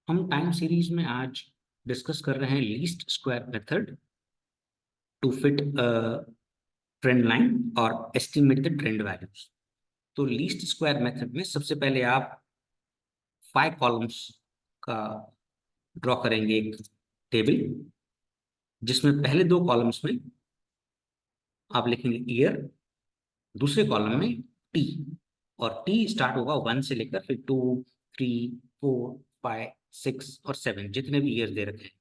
हम time series में आज डिस्कस कर रहे हैं least square method to fit trend line और एस्टिमेट द ट्रेंड वैल्यूज। तो लीस्ट स्क्वायर मेथड में सबसे पहले आप 5 कॉलम्स का ड्रॉ करेंगे एक टेबल, जिसमें पहले 2 कॉलम्स में आप लिखेंगे ईयर, दूसरे कॉलम में टी, और टी स्टार्ट होगा 1 से लेकर फिर 2, 3, 4, 5, 6 और 7 जितने भी ईयर दे रखे हैं।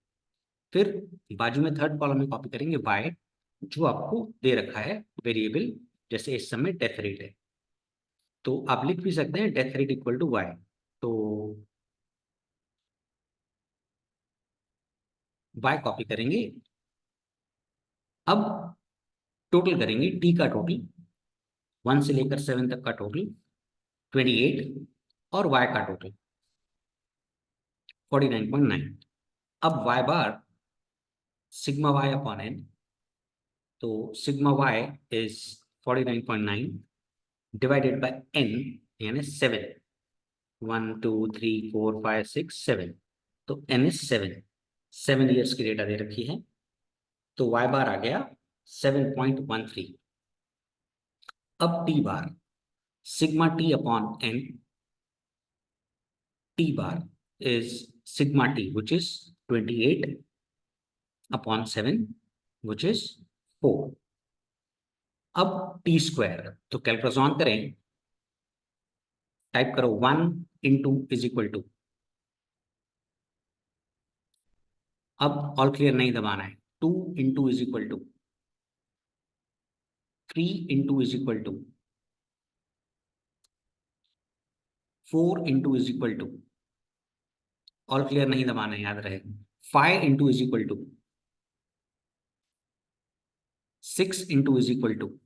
फिर बाजू में थर्ड कॉलम में कॉपी करेंगे वाई, जो आपको दे रखा है वेरिएबल, जैसे इस समय डेथ रेट है तो आप लिख भी सकते हैं death rate equal to y. तो वाई कॉपी करेंगे। अब टोटल करेंगे टी का टोटल 1 से लेकर 7 तक का टोटल 28 और वाई का टोटल 49.9। अब y bar sigma Y upon n, तो sigma y is 49.9 divided by n यानी 7, 1 2 3 4 5 6 7, तो एन इज 7 ईयर्स की डेटा दे रखी है, तो वाई बार आ गया 7.13। अब t bar sigma t upon n, t bar is sigma t which is 28 upon 7 which is 4। अब टी स्क्वायर, तो कैलकुलेशन ऑन करें, टाइप करो 1 इंटू इज इक्वल टू, अब ऑल क्लियर नहीं दबाना है, 2 into is equal to 3 into is equal to 4 into is equal to, all clear नहीं दबाना है, याद रहे, 5 into is equal to 6 into is equal to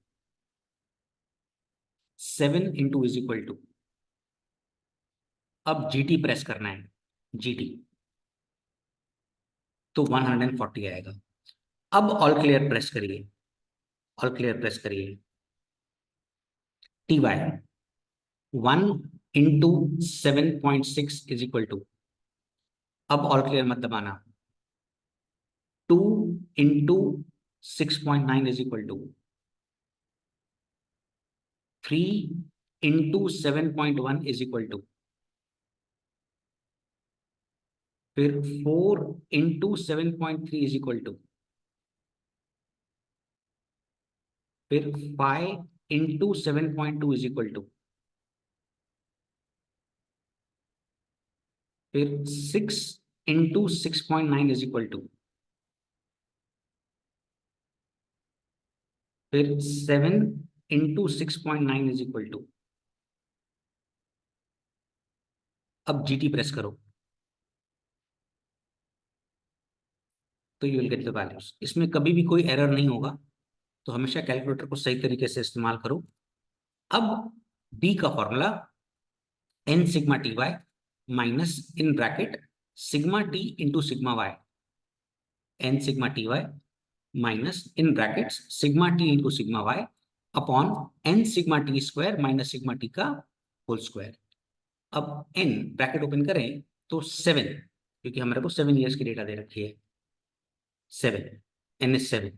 7 into is equal to, अब जीटी प्रेस करना है, जीटी तो 140 आएगा। अब ऑल क्लियर प्रेस करिए, ऑल क्लियर प्रेस करिए, T Y 1 into 7.6 is equal to, अब ऑल क्लियर मत दबाना, 2 into 6.9 is equal to 3 into 7.1 is equal to, फिर 4 इंटू 7.3 इज इक्वल टू, फिर 5 इंटू 7.2 इज इक्वल टू, फिर 6 इंटू 6.9 इज इक्वल टू, फिर 7 into 6.9 is equal to. अब GT press करो तो you will get the values. इसमें कभी भी कोई एरर नहीं होगा, तो हमेशा कैलकुलेटर को सही तरीके से इस्तेमाल करो। अब बी का formula N sigma T Y minus in bracket sigma T into sigma Y, N sigma T Y minus in bracket sigma T into sigma Y upon N sigma T square minus sigma T का whole square. अब N bracket open करें तो 7, क्योंकि हमारे को 7 years की data दे रखी है, 7, n is 7,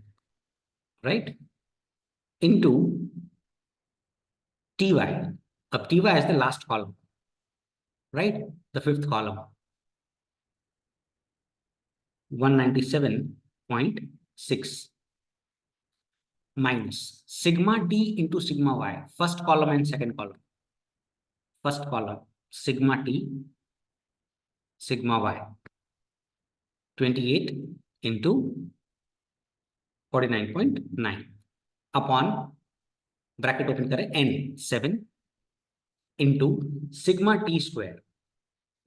right, into t y. अब t y is the last column, right, the fifth column 197.6 minus sigma T into sigma y, first column and second column, first column sigma t sigma y 28 into 49.9 upon bracket open करें n 7 into sigma T square.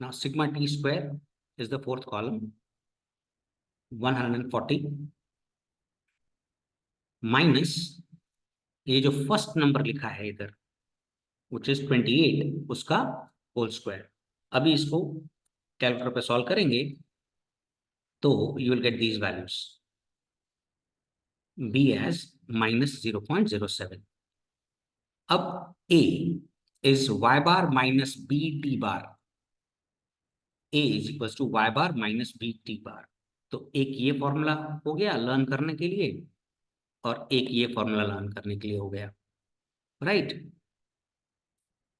Now sigma T square is the fourth column 140 minus ये जो first number लिखा है इधर विच is 28, उसका whole square. अभी इसको calculator पे सॉल्व करेंगे तो you will get these values, b as minus 0.07। अब a is y bar minus b t bar, a is equal to y bar minus b t bar. तो एक ये फॉर्मूला हो गया लर्न करने के लिए, और एक ये फॉर्मूला लर्न करने के लिए हो गया, right.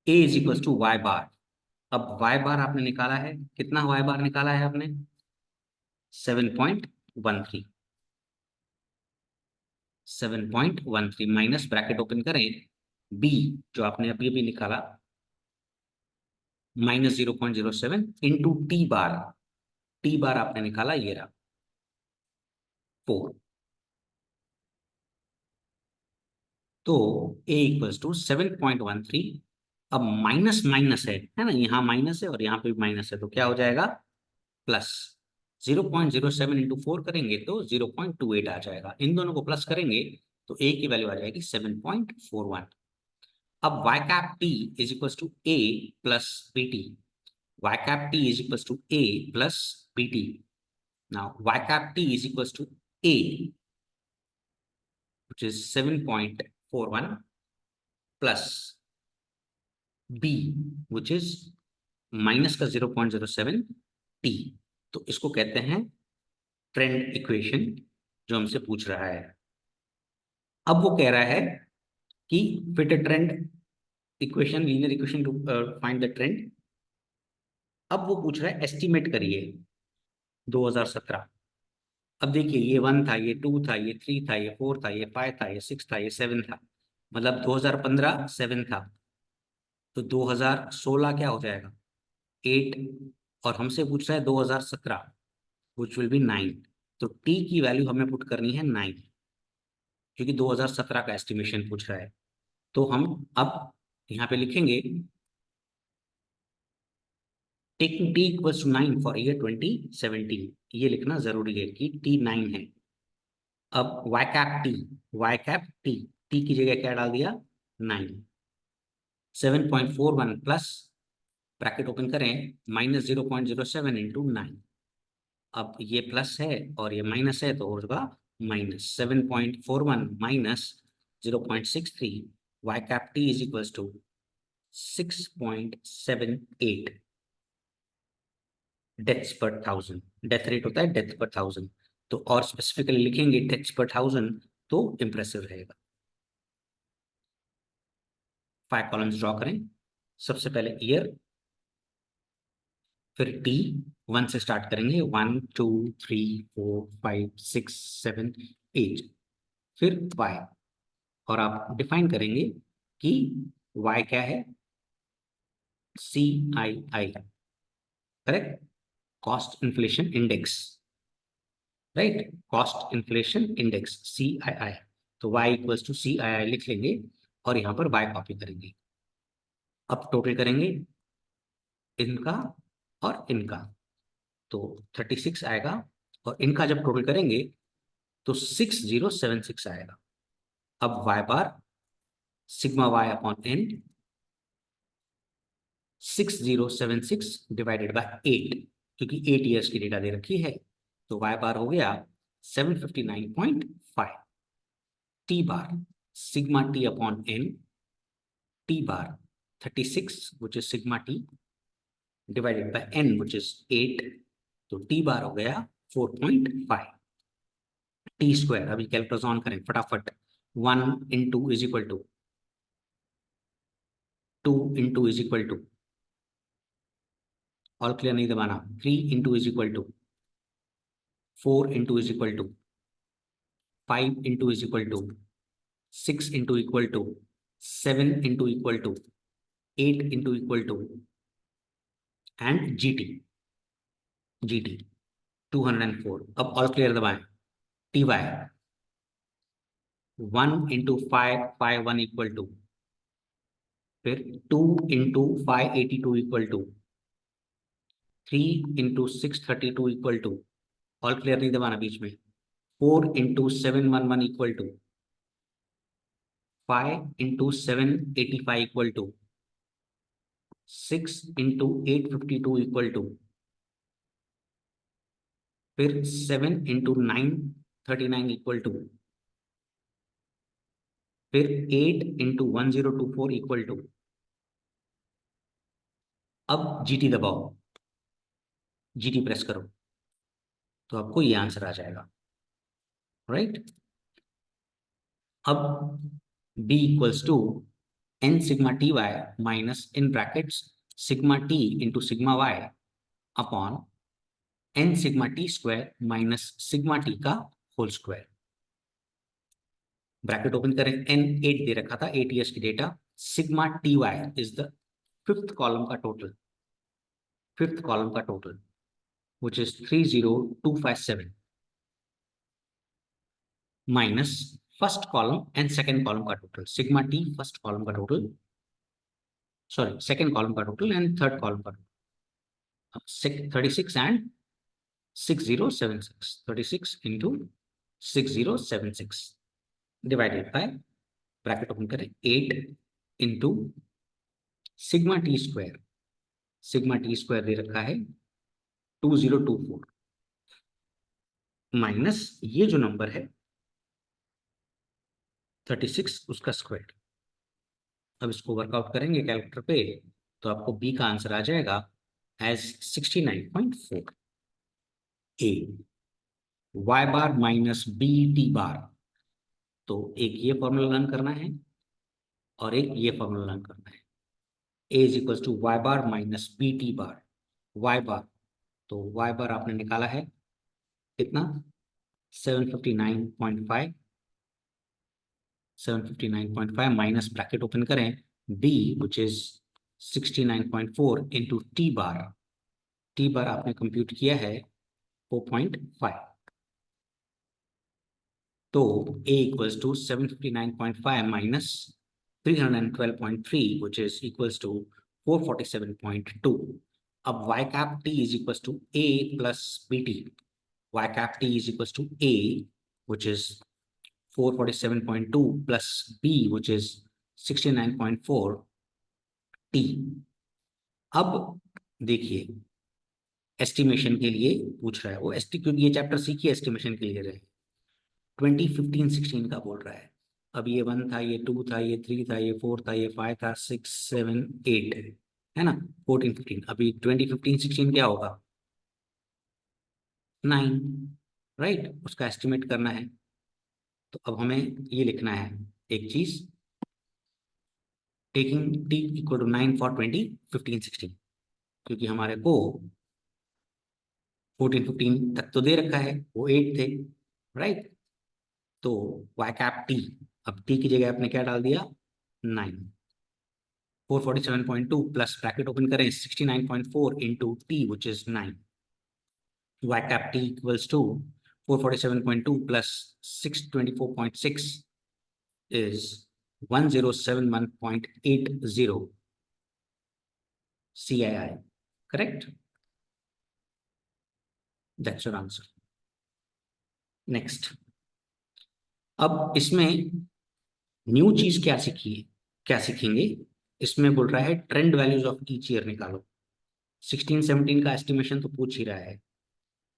A is equal to y bar. अब वाई बार आपने निकाला है, कितना वाई बार निकाला है आपने? 7.13। 7.13 माइनस ब्रैकेट ओपन करें, बी जो आपने अभी अभी निकाला minus 0.07 into T bar. T bar आपने निकाला ये रहा 4। तो a इक्वल्स टू 7.13। अब माइनस माइनस है ना, यहाँ माइनस है और यहाँ पे भी माइनस है, तो क्या हो जाएगा? प्लस। 0.07 इंटू 4 करेंगे तो 0.28 आ जाएगा। इन दोनों को प्लस करेंगे तो a की वैल्यू आ जाएगी 7.41। अब y cap t is equal to a plus B T. y cap t is equals to a plus bt. Now y cap t is equals to a, which is 7.41 plus b, which is minus का 0.07 t। तो इसको कहते हैं trend equation जो हमसे पूछ रहा है। अब वो कह रहा है कि fit a trend equation, linear equation two find the trend. अब वो पूछ रहा है एस्टिमेट करिए 2017। अब देखिए ये 1 था, ये 2 था, ये 3 था, ये 4 था, ये 5 था, ये 6 था, ये 7 था, मतलब 2015 7 था, तो 2016 क्या हो जाएगा? 8। और हमसे पूछ रहा है 2017, विच विल बी 9। तो टी की वैल्यू हमें पुट करनी है 9, क्योंकि 2017 का एस्टिमेशन पूछ रहा है। तो हम अब यहाँ पे लिखेंगे taking T equals to 9 for year 2017। ये लिखना जरूरी है कि टी 9 है। अब y cap T, y cap T, T की जगह क्या डाल दिया? 9। 7.41 प्लस ब्रैकेट ओपन करें माइनस 0.07 इंटू 9। अब ये प्लस है और ये माइनस है तो होगा minus 7.41 minus 0.63। y cap T is equals to 6.78 deaths per thousand. Death rate होता है डेथ पर थाउजेंड, तो और स्पेसिफिकली लिखेंगे डेथ्स पर थाउजेंड तो इंप्रेसिव रहेगा। 5 कॉलम्स ड्रॉ करें। सबसे पहले ईयर, फिर टी 1 से स्टार्ट करेंगे, 1 2 3 4 5 6 7 8। फिर वाई, और आप डिफाइन करेंगे कि वाई क्या है? C I I, correct, cost inflation index, right, cost inflation index C I I. तो y equals to C I I लिख लेंगे और यहाँ पर वाई कॉपी करेंगे। अब टोटल करेंगे इनका और इनका, तो 36 आएगा, और इनका जब टोटल करेंगे तो 6076 आएगा। अब y bar sigma y upon n, 6076 divided by 8, क्योंकि 8 ईयर्स की डेटा दे रखी है, तो y बार हो गया 759.5। t bar sigma t upon n, t bar 36 which is sigma t divided by n which is 8, तो t बार हो गया 4.5। टी स्क्वायर, अभी कैलकुलेटर ऑन करें फटाफट। 1 into is equal to 2 into is equal to, all clear नहीं दबाना, 3 into is equal to 4 into is equal to 5 into is equal to 6 into equal to 7 into equal to 8 into equal to and G T 204। अब all clear दबाएं। T Y 1 into 551 equal to, फिर 2 into 582 equal to 3 into 632 equal to, all clear नहीं दबाना बीच में, 4 into 711 equal to 5 into 785 equal to 6 into 852 equal to, फिर 7 into 939 equal to, फिर 8 into 1024 equal to. अब जीटी दबाओ, GT प्रेस करो तो आपको ये आंसर आ जाएगा, राइट। अब B equals to n sigma T Y minus in brackets sigma T into sigma Y upon n sigma T square minus sigma T का whole square. Bracket open करें, n 8 दे रखा था, 8 ईयर्स की data. Sigma T y is the fifth column का total, which is 30257 minus first column and second column का total, sigma t first column का total, sorry second column का total and third column का total, 36 and 6076, 36 into 6076 divided by, bracket open करें, 8 into sigma T square दे रखा है 2024 minus ये जो number है 36 उसका स्क्वायर। अब इसको वर्कआउट करेंगे कैलकुलेटर पे तो आपको बी का आंसर आ जाएगा एज 69.4। ए Y bar minus b t bar, तो एक ये फॉर्मूला लर्न करना है और एक ये फॉर्मूला लर्न करना है। A is equal to y bar minus b t bar, y bar, तो वाई बार आपने निकाला है कितना, 759.5, 759.5 माइनस ब्रैकेट ओपन करें b which is 69.4 into t bar आपने कंप्यूट किया है 4.5, तो a equals to 759.5 minus 312.3 which is equals to 447.2। अब y cap t is equals to a plus bt, y cap t is equals to a which is 447.2 plus b which is 69.4 t। अब देखिए estimation के लिए पूछ रहा है वो, क्योंकि ये चैप्टर सीखिए एस्टिमेशन के लिए रहे, 2015-16 का बोल रहा है। अब ये 1 था, ये 2 था, ये 3 था, ये 4 था, ये 5 था, 6 7 8 है ना, 14 15। अभी 2015-16 क्या होगा, 9, राइट, उसका एस्टिमेट करना है। तो अब हमें ये लिखना है एक चीज, taking t equal to 9 for 2015-16, क्योंकि हमारे को 14-15 तक तो दे रखा है, वो 8 थे, राइट। तो y कैप t, अब t की जगह आपने क्या डाल दिया, 9, 447.2 प्लस ब्रैकेट ओपन करें 69.4 into t which is 9, y cap t equals to 447.2 plus 624.6 is 1071.80 CII, correct? That's your answer. Next, अब इसमें न्यू चीज क्या सीखेंगे, इसमें बोल रहा है trend values of each year निकालो। 16-17 का एस्टिमेशन तो पूछ ही रहा है,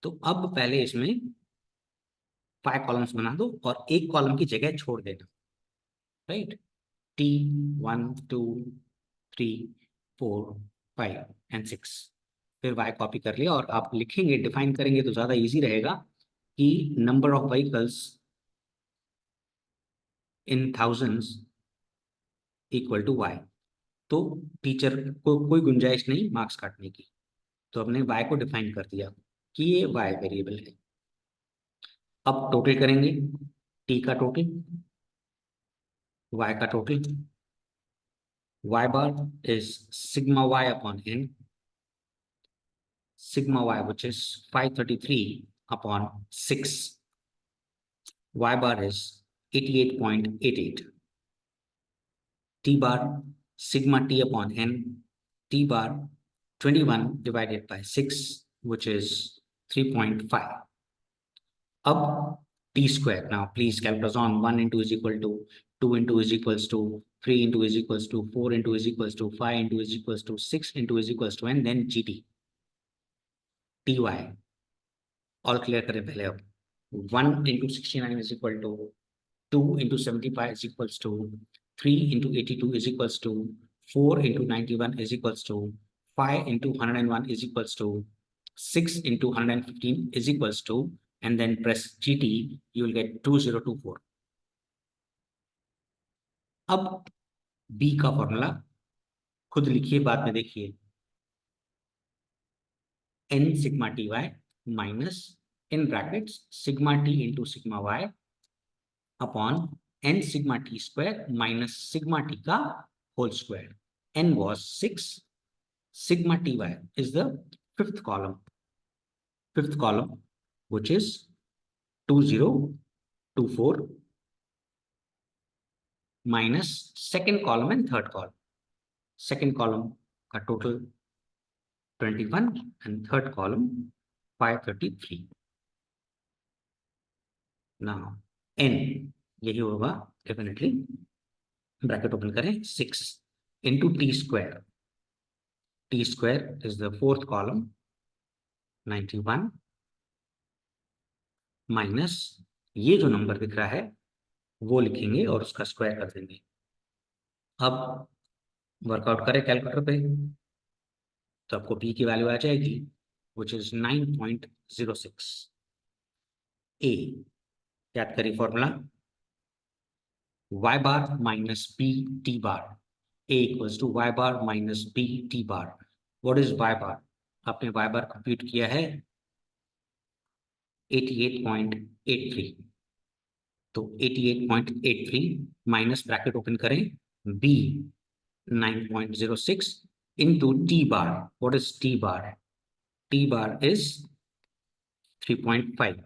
तो अब पहले इसमें 5 कॉलम्स बना दो और एक कॉलम की जगह छोड़ देना, राइट। T 1 2 3 4 5 एंड 6, फिर y कॉपी कर लिया और आप लिखेंगे, डिफाइन करेंगे तो ज्यादा इजी रहेगा कि number of vehicles in thousands equal to y। तो टीचर को कोई गुंजाइश नहीं मार्क्स काटने की, तो हमने y को डिफाइन कर दिया कि ये y वेरिएबल है। अब टोटल करेंगे, t का टोटल, y का total, y bar is sigma y upon n, sigma y which is 533 upon 6, y bar is 88.88, t bar sigma t upon n, t bar 21 divided by 6 which is 3.5। अब t square, now please calculate on 1 into is equal to 2 into is equals to 3 into is equals to 4 into is equals to 5 into is equals to 6 into is equals to n, then gt ty all clear करें पहले। अब 1 into 69 is equal to 2 into 75 is equals to 3 into 82 is equals to 4 into 91 is equals to 5 into 101 is equals to 6 into 115 is equals to, and then press GT, you will get 2024. अब B का formula खुद लिखिए, बाद में देखिए, n sigma ty minus in brackets sigma t into sigma y upon n sigma t square minus sigma t का whole square. N was 6. Sigma ty is the fifth column, which is 2024 minus second column and third column. Second column का total 21 and third column 533. Now n यही होगा definitely, bracket open करें, 6 into t square. T square is the fourth column, 91 minus ये जो number दिख रहा है वो लिखेंगे और उसका स्क्वायर कर देंगे. अब वर्कआउट करें कैलकुलेटर पे तो आपको p की वैल्यू आ जाएगी, which is 9.06. a याद करिए formula, y bar minus b t bar. a equals to y bar minus b t bar. What is y bar? आपने y bar कंप्यूट किया है 88.83. तो 88.83 माइनस ब्रैकेट ओपन करें b 9.06 into t bar. What is t bar? T bar is 3.5.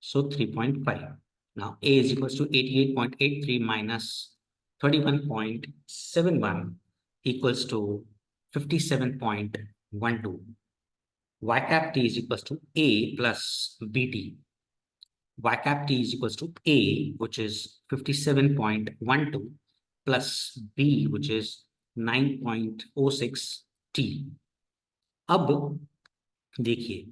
So 3.5. Now a is equals to 88.83 minus 31.71 equals to 57.12. Y cap t is equals to a plus bt. Y cap t is equals to a, which is 57.12 plus b, which is 9.06 t. अब देखिए,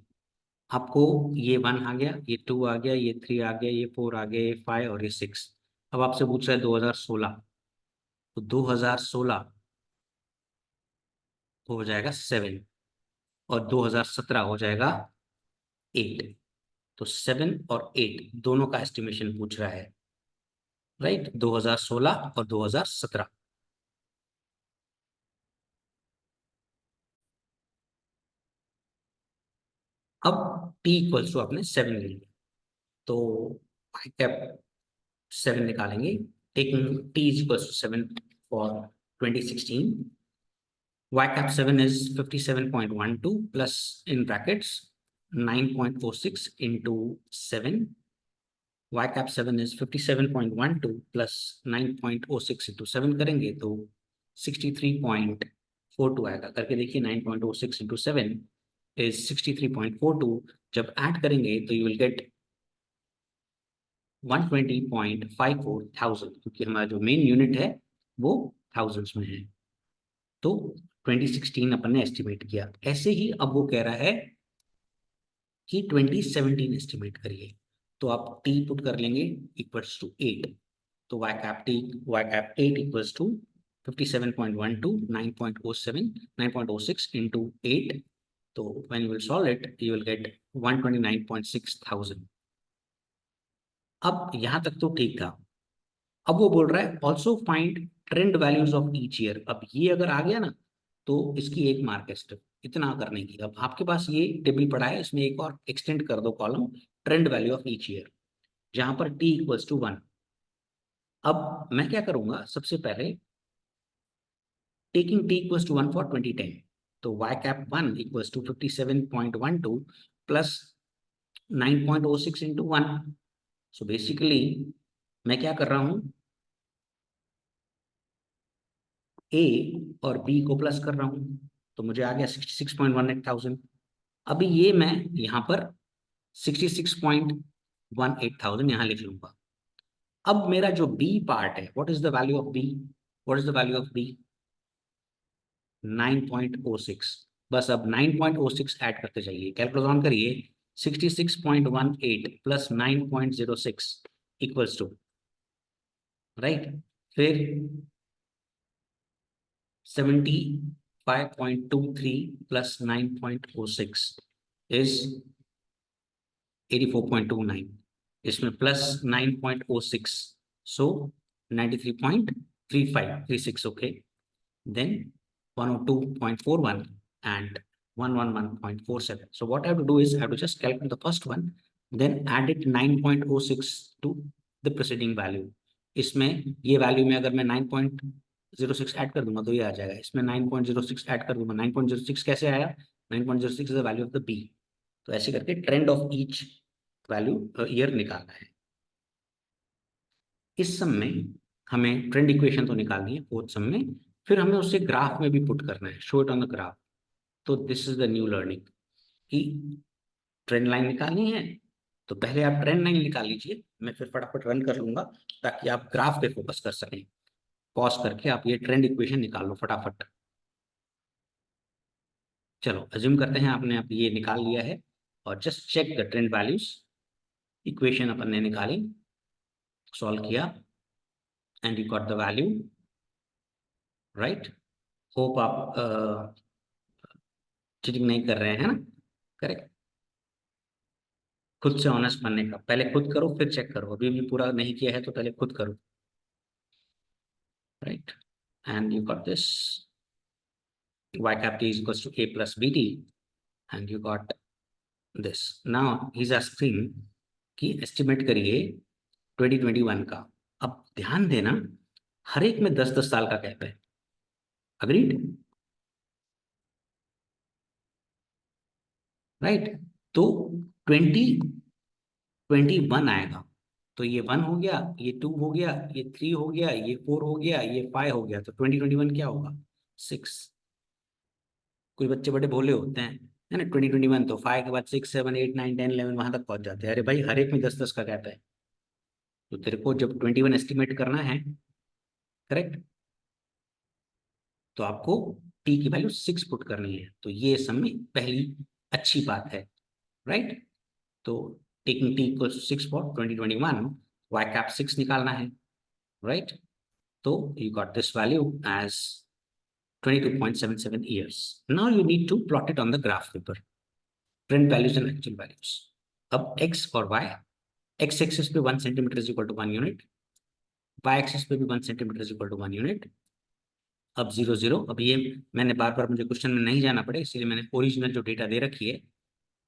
आपको ये 1 आ गया, ये 2 आ गया, ये 3 आ गया, ये 4 आ गया, ये 5 और ये 6. अब आपसे पूछ रहा है 2016, तो 2016 हो जाएगा 7 और 2017 हो जाएगा 8. तो 7 और 8 दोनों का एस्टिमेशन पूछ रहा है, राइट? 2016 और 2017. अब t इक्वल्स टू आपने 7 ले लिया, तो y कैप 7 निकालेंगे, taking t is equals to 7 for 2016. Y cap 7 is 57.12 plus in brackets 9.46 into 7. Y cap 7 is 57.12 plus 9.06 into 7 करेंगे तो 63.42 आएगा. करके देखिए, 9.06 into 7 is 63.42. जब ऐड करेंगे तो you will get 120.54 थाउजेंड, क्योंकि हमारा जो मेन यूनिट है वो थाउजेंड्स में है. तो 2016 अपन ने एस्टिमेट किया. ऐसे ही अब वो कह रहा है कि 2017 एस्टिमेट करिए, तो आप t पुट कर लेंगे इक्वल्स टू 8. तो y cap 8 equals to 57.12 9.06 into 8. तो when you will solve it, you will get 129.6 thousand. अब यहां तक तो ठीक था. अब वो बोल रहा है also find trend values of each year. अब ये अगर आ गया ना तो इसकी एक मार्क है इतना करने की. अब आपके पास ये टेबल पड़ा है, इसमें एक और एक्सटेंड कर दो column, trend value of each year, जहां पर t इक्वल्स टू 1. अब मैं क्या करूंगा, सबसे पहले taking t equals to 1 for 2010, तो y cap 1 equals to 57.12 plus 9.06 into 1. So basically मैं क्या कर रहा हूं, a और b को प्लस कर रहा हूं, तो मुझे आ गया 66.18 थाउजेंड. अभी ये मैं यहाँ पर 66.18 थाउजेंड यहाँ लिख लूंगा. अब मेरा जो b पार्ट है, what is the value of b? What is the value of b? 9.06. बस अब 9.06 ऐड करते जाइए, कैलकुलेटर ऑन करिए. 66.18 प्लस 9.06 इक्वल्स टू, राइट, फिर 5.23 plus 9.06 is 84.29. इसमें plus 9.06, so 93.3536. Okay, then 102.41 and 111.47. So what I have to do is I have to just calculate the first one, then add it 9.06 to the preceding value. इसमें ये value में अगर मैं 9.06 add कर दूंगा तो ये आ जाएगा, इसमें 9.06 ऐड कर दूंगा, 9.06 कैसे आया, 9.06 is the value of the B. तो ऐसे करके trend of each value year निकालना है। इस सम में हमें ट्रेंड इक्वेशन तो निकालनी है फोर्थ सम में, फिर हमें उसे ग्राफ में भी पुट करना है, show it on the graph. तो this is the new learning कि ट्रेंड लाइन निकालनी है, तो पहले आप ट्रेंड लाइन निकाल लीजिए, मैं फिर फटाफट रन कर लूंगा ताकि आप ग्राफ पे फोकस कर सकें। पॉज करके आप ये ट्रेंड इक्वेशन निकाल लो फटाफट। चलो अज्यूम करते हैं आपने आप ये निकाल लिया है, और just check the trend values. Equation अपन ने निकाली, सॉल्व किया, and you got the value, right. Hope आप चीटिंग नहीं कर रहे हैं ना, करेक्ट। खुद से ऑनेस्ट बनने का, पहले खुद करो फिर चेक करो, अभी भी पूरा नहीं किया है तो पहले खुद करो, right. And you got this y cap t is equals to a plus bt, and you got this. Now he's asking कि एस्टिमेट करिए 2021 का। अब ध्यान देना, हर एक में 10-10 साल का गैप है, अग्रीड, राइट। तो 2021 आएगा तो ये 1 हो गया, ये 2 हो गया, ये 3 हो गया, ये 4 हो गया, ये 5 हो गया, तो 2021 क्या होगा, 6। कुछ बच्चे बड़े भोले होते हैं, है ना, 2021 तो 5 के बाद 6 7 8 9 10 11 वहां तक पहुंच जाते हैं। अरे भाई हर एक में 10-10 का गैप है, तो तेरे को जब 21 एस्टिमेट करना है, करेक्ट, तो आपको टी की वैल्यू 6 पुट करनी है। तो ये सब में पहली अच्छी बात है, राइट। तो taking T equal 6 for 2021, Y cap 6 निकालना है, राइट। तो you got this value as 22.77 years. Now you need to plot it on the graph paper, trend values and actual values. अब x और y, x एक्सिस पे 1 centimetre is equal to 1 unit, y axis पे भी 1 centimetre is equal to 1 unit. अब 0 0, अब ये मैंने बार बार, मुझे क्वेश्चन में नहीं जाना पड़े इसलिए मैंने ओरिजिनल जो डेटा दे रखी है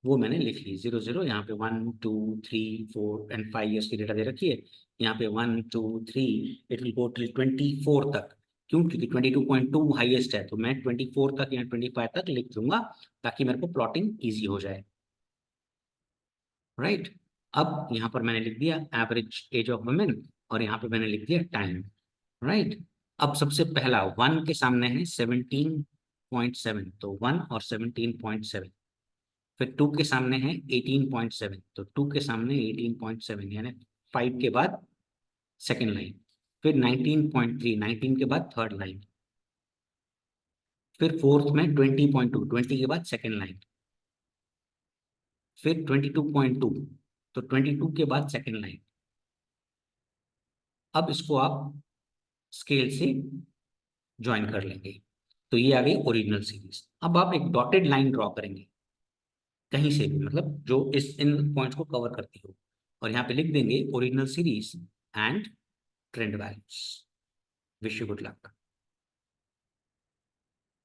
वो मैंने लिख ली। 0 0 यहाँ पे 1 2 3 4 एंड 5 ईयर्स की डेटा दे रखी है, यहाँ पे 1 2 3, इट विल गो टिल 24 तक। क्यों, क्योंकि 22.2 हाईएस्ट है, तो मैं 24 तक या 25 तक लिख दूंगा ताकि मेरे को प्लॉटिंग इजी हो जाए, राइट। अब यहाँ पर मैंने लिख दिया एवरेज एज ऑफ वुमेन, और यहाँ पे मैंने लिख दिया टाइम, राइट। अब सबसे पहला 1 के सामने है 17.7, तो 1 और 17.7। फिर 2 के सामने है 18.7, तो 2 के सामने 18.7, यानी 5 के बाद सेकेंड लाइन। फिर 19.3, 19 के बाद थर्ड लाइन। फिर फोर्थ में 20.2, 20 के बाद सेकेंड लाइन। फिर 22.2, तो 22 के बाद सेकेंड लाइन। अब इसको आप स्केल से ज्वाइन कर लेंगे, तो ये आ गई ओरिजिनल सीरीज। अब आप एक डॉटेड लाइन ड्रॉ करेंगे कहीं से भी, मतलब जो इस इन पॉइंट्स को कवर करती हो, और यहाँ पे लिख देंगे original series and trend values. Wish you good luck.